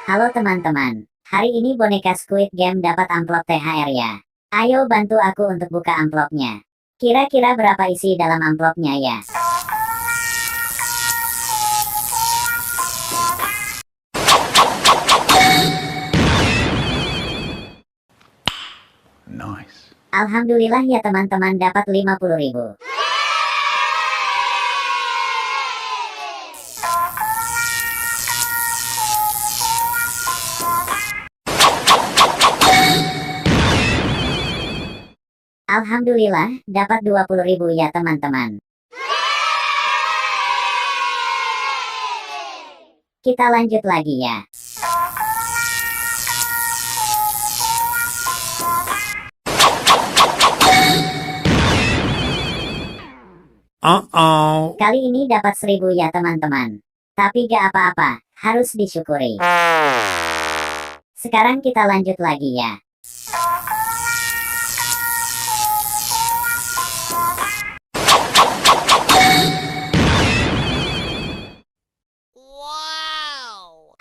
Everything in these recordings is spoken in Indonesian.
Halo teman-teman, hari ini boneka Squid Game dapat amplop THR ya. Ayo bantu aku untuk buka amplopnya. Kira-kira berapa isi dalam amplopnya ya? Nice. Alhamdulillah ya teman-teman, dapat 50.000. Alhamdulillah, dapat 20.000 ya teman-teman. Kita lanjut lagi ya. Kali ini dapat 1.000 ya teman-teman. Tapi gak apa-apa, harus disyukuri. Sekarang kita lanjut lagi ya.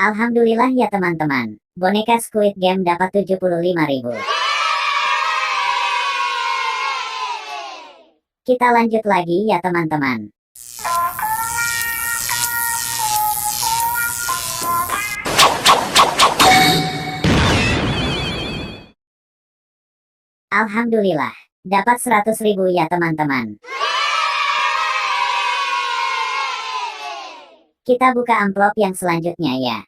Alhamdulillah ya teman-teman, boneka Squid Game dapat 75.000. Kita lanjut lagi ya teman-teman. Alhamdulillah, dapat 100.000 ya teman-teman. Kita buka amplop yang selanjutnya ya.